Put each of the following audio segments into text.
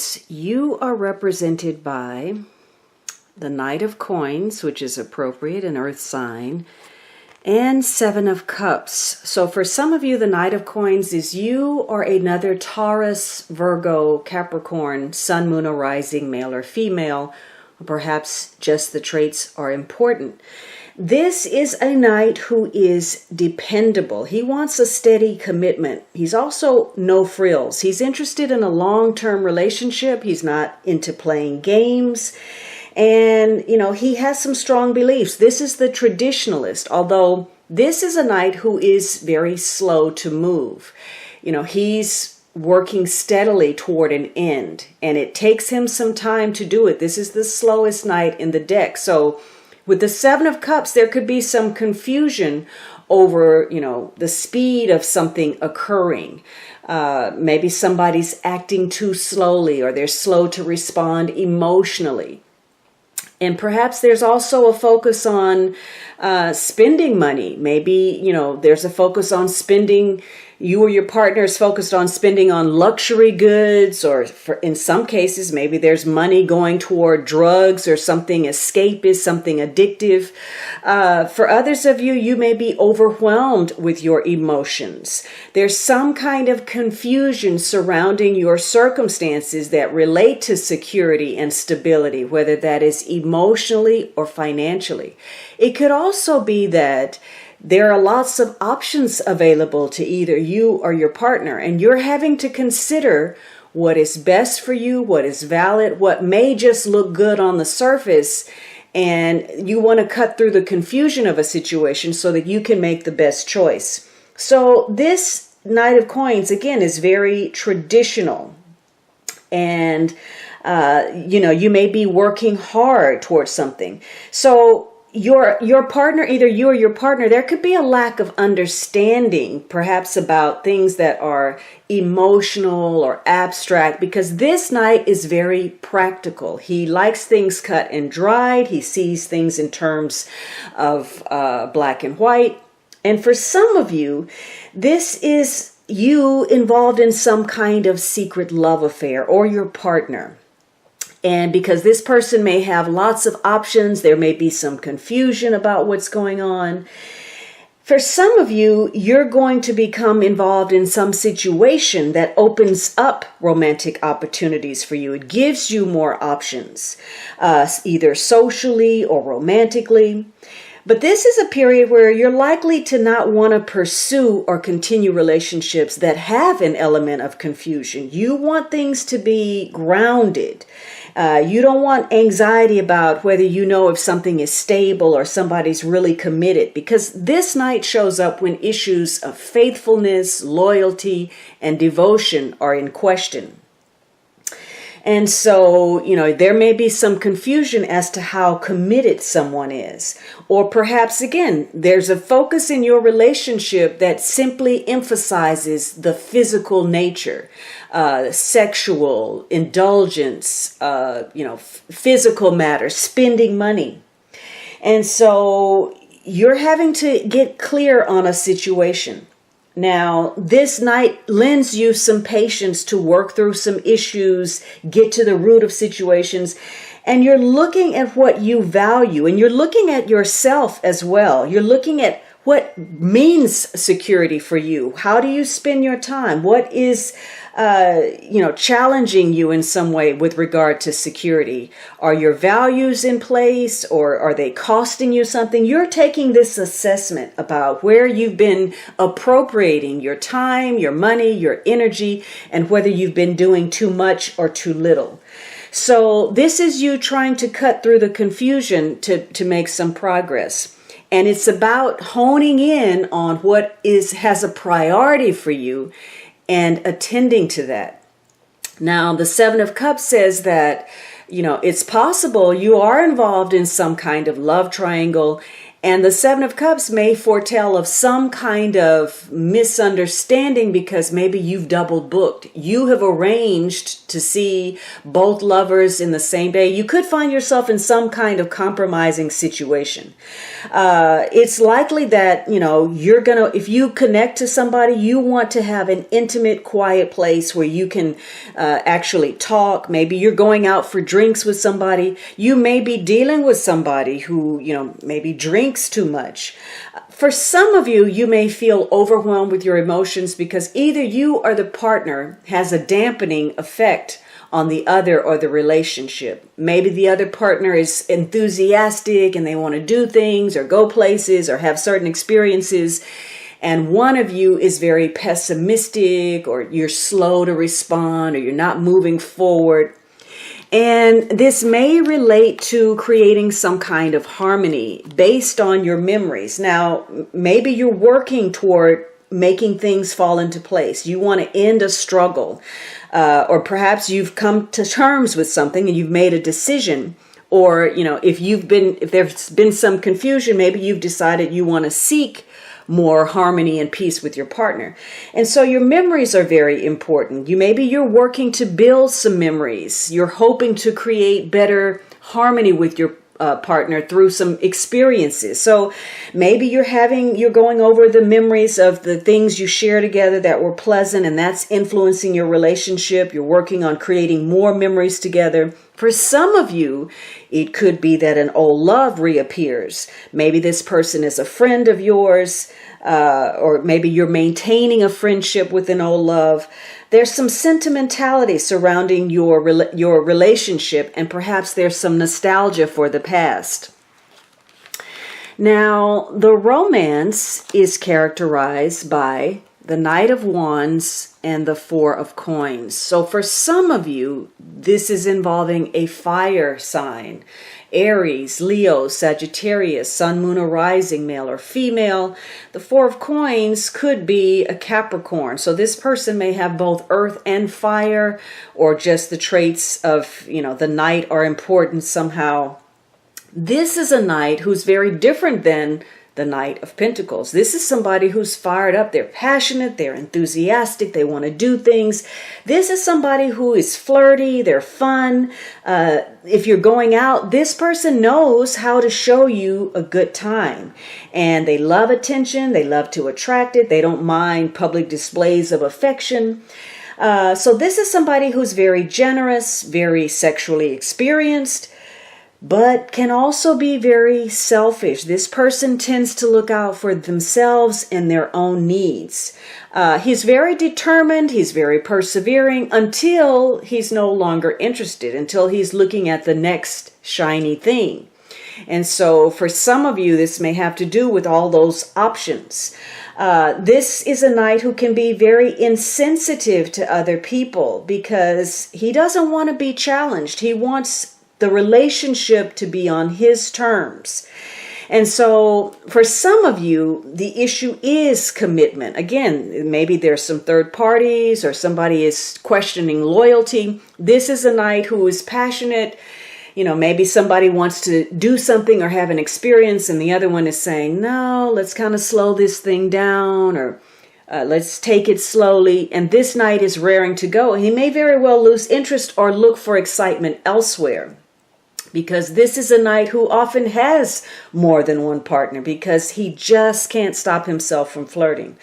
Taurus, you are represented by the Knight of Coins, which is appropriate, an earth sign, and Seven of Cups. So for some of you, the Knight of Coins is you or another Taurus, Virgo, Capricorn, Sun, Moon, or Rising, male or female, or perhaps just the traits are important. This is a knight who is dependable. He wants a steady commitment. He's also no frills. He's interested in a long-term relationship. He's not into playing games. And, he has some strong beliefs. This is the traditionalist, although this is a knight who is very slow to move. He's working steadily toward an end, and it takes him some time to do it. This is the slowest knight in the deck. So with the Seven of Cups, there could be some confusion over, the speed of something occurring. Maybe somebody's acting too slowly, or they're slow to respond emotionally. And perhaps there's also a focus on spending money. Maybe, there's a focus on spending. You or your partner is focused on spending on luxury goods, or in some cases, maybe there's money going toward drugs or something escapist, something addictive. For others of you, you may be overwhelmed with your emotions. There's some kind of confusion surrounding your circumstances that relate to security and stability, whether that is emotionally or financially. It could also be that there are lots of options available to either you or your partner, and you're having to consider what is best for you, what is valid, what may just look good on the surface, and you want to cut through the confusion of a situation so that you can make the best choice. So this Knight of Coins, again, is very traditional, and you may be working hard towards something. So your partner, either you or your partner, there could be a lack of understanding, perhaps about things that are emotional or abstract, because this knight is very practical. He likes things cut and dried. He sees things in terms of black and white. And for some of you, this is you involved in some kind of secret love affair, or your partner. And because this person may have lots of options, there may be some confusion about what's going on. For some of you, you're going to become involved in some situation that opens up romantic opportunities for you. It gives you more options, either socially or romantically. But this is a period where you're likely to not want to pursue or continue relationships that have an element of confusion. You want things to be grounded. You don't want anxiety about whether if something is stable or somebody's really committed, because this night shows up when issues of faithfulness, loyalty, and devotion are in question. And so, there may be some confusion as to how committed someone is. Or perhaps, again, there's a focus in your relationship that simply emphasizes the physical nature, sexual, indulgence, physical matters, spending money. And so you're having to get clear on a situation. Now, this night lends you some patience to work through some issues, get to the root of situations, and you're looking at what you value, and you're looking at yourself as well. You're looking at what means security for you. How do you spend your time? What is challenging you in some way with regard to security? Are your values in place, or are they costing you something? You're taking this assessment about where you've been appropriating your time, your money, your energy, and whether you've been doing too much or too little. So this is you trying to cut through the confusion to make some progress. And it's about honing in on what has a priority for you and attending to that. Now, the Seven of Cups says that, it's possible you are involved in some kind of love triangle, And the Seven of Cups may foretell of some kind of misunderstanding because maybe you've double booked. You have arranged to see both lovers in the same day. You could find yourself in some kind of compromising situation. It's likely that, if you connect to somebody, you want to have an intimate, quiet place where you can actually talk. Maybe you're going out for drinks with somebody. You may be dealing with somebody who, maybe drinks too much. For some of you, you may feel overwhelmed with your emotions because either you or the partner has a dampening effect on the other or the relationship. Maybe the other partner is enthusiastic and they want to do things or go places or have certain experiences, and one of you is very pessimistic, or you're slow to respond, or you're not moving forward. And this may relate to creating some kind of harmony based on your memories. Now, maybe you're working toward making things fall into place. You want to end a struggle, or perhaps you've come to terms with something and you've made a decision. Or, if there's been some confusion, maybe you've decided you want to seek more harmony and peace with your partner. And so your memories are very important. Maybe you're working to build some memories. You're hoping to create better harmony with your partner through some experiences. So maybe you're going over the memories of the things you share together that were pleasant, and that's influencing your relationship. You're working on creating more memories together. For some of you, it could be that an old love reappears. Maybe this person is a friend of yours, or maybe you're maintaining a friendship with an old love. There's some sentimentality surrounding your relationship, and perhaps there's some nostalgia for the past. Now, the romance is characterized by the Knight of Wands and the Four of Coins. So for some of you, this is involving a fire sign. Aries, Leo, Sagittarius, Sun, Moon, or Rising, male or female. The Four of Coins could be a Capricorn. So this person may have both earth and fire, or just the traits of, the Knight are important somehow. This is a Knight who's very different than the Knight of Pentacles. This is somebody who's fired up. They're passionate. They're enthusiastic. They want to do things. This is somebody who is flirty. They're fun. If you're going out, this person knows how to show you a good time. And they love attention. They love to attract it. They don't mind public displays of affection. So this is somebody who's very generous, very sexually experienced, but can also be very selfish. This person tends to look out for themselves and their own needs. He's very determined. He's very persevering until he's no longer interested, until he's looking at the next shiny thing. And so for some of you, this may have to do with all those options. This is a Knight who can be very insensitive to other people because he doesn't want to be challenged. He wants the relationship to be on his terms. And so for some of you, the issue is commitment. Again, maybe there's some third parties or somebody is questioning loyalty. This is a Knight who is passionate. Maybe somebody wants to do something or have an experience and the other one is saying, no, let's kind of slow this thing down, or let's take it slowly. And this Knight is raring to go. He may very well lose interest or look for excitement elsewhere, because this is a Knight who often has more than one partner because he just can't stop himself from flirting.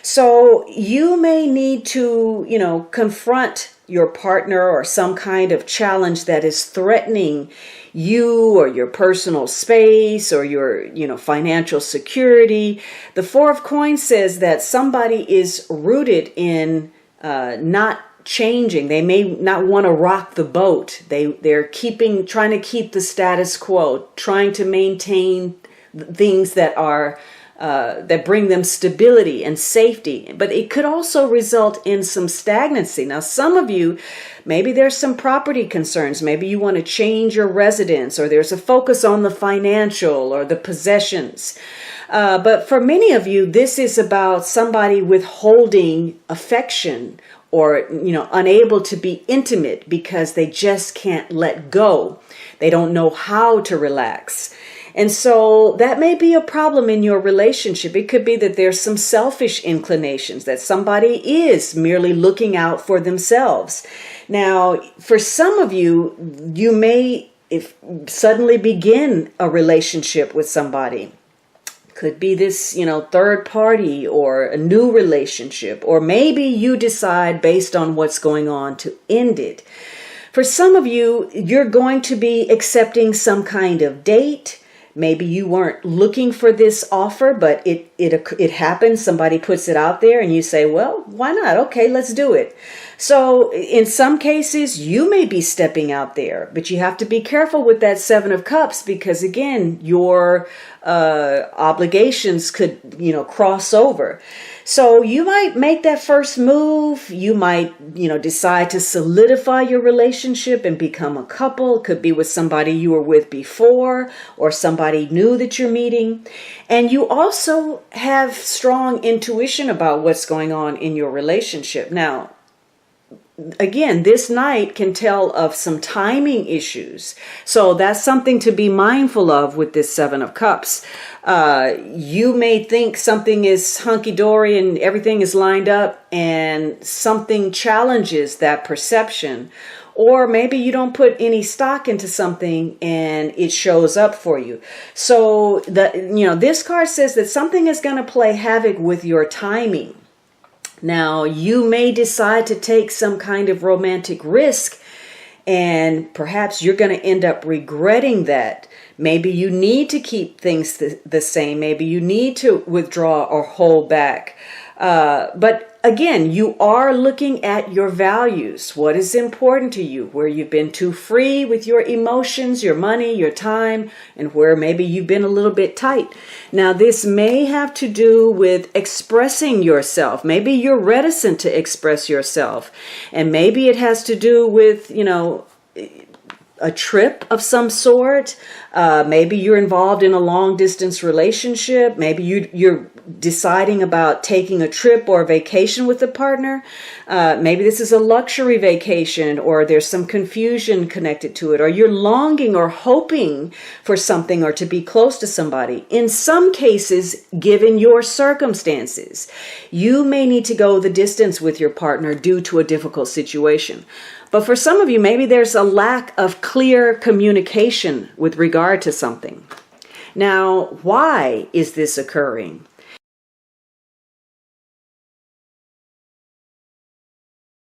So you may need to, confront your partner or some kind of challenge that is threatening you or your personal space or your, financial security. The Four of Coins says that somebody is rooted in not changing. They may not want to rock the boat. They're trying to keep the status quo, trying to maintain things that are that bring them stability and safety. But it could also result in some stagnancy. Now, some of you, maybe there's some property concerns. Maybe you want to change your residence, or there's a focus on the financial or the possessions. But for many of you, this is about somebody withholding affection, or, unable to be intimate because they just can't let go. They don't know how to relax. And so that may be a problem in your relationship. It could be that there's some selfish inclinations, that somebody is merely looking out for themselves. Now, for some of you, you may suddenly begin a relationship with somebody. Could be this, third party or a new relationship, or maybe you decide based on what's going on to end it. For some of you, you're going to be accepting some kind of date. Maybe you weren't looking for this offer, but it happens. Somebody puts it out there and you say, well, why not? Okay, let's do it. So in some cases, you may be stepping out there, but you have to be careful with that Seven of Cups because, again, your obligations could, cross over. So you might make that first move. You might, decide to solidify your relationship and become a couple. It could be with somebody you were with before or somebody new that you're meeting. And you also have strong intuition about what's going on in your relationship. Now, again, this night can tell of some timing issues. So that's something to be mindful of with this Seven of Cups. You may think something is hunky-dory and everything is lined up, and something challenges that perception. Or maybe you don't put any stock into something and it shows up for you. So this card says that something is going to play havoc with your timing. Now, you may decide to take some kind of romantic risk, and perhaps you're going to end up regretting that. Maybe you need to keep things the same. Maybe you need to withdraw or hold back. But again, you are looking at your values. What is important to you? Where you've been too free with your emotions, your money, your time, and where maybe you've been a little bit tight. Now, this may have to do with expressing yourself. Maybe you're reticent to express yourself. And maybe it has to do with, a trip of some sort. Maybe you're involved in a long distance relationship. Maybe you're deciding about taking a trip or a vacation with a partner. Maybe this is a luxury vacation, or there's some confusion connected to it, or you're longing or hoping for something or to be close to somebody. In some cases, given your circumstances, you may need to go the distance with your partner due to a difficult situation. But for some of you, maybe there's a lack of clear communication with regard to something. Now, why is this occurring?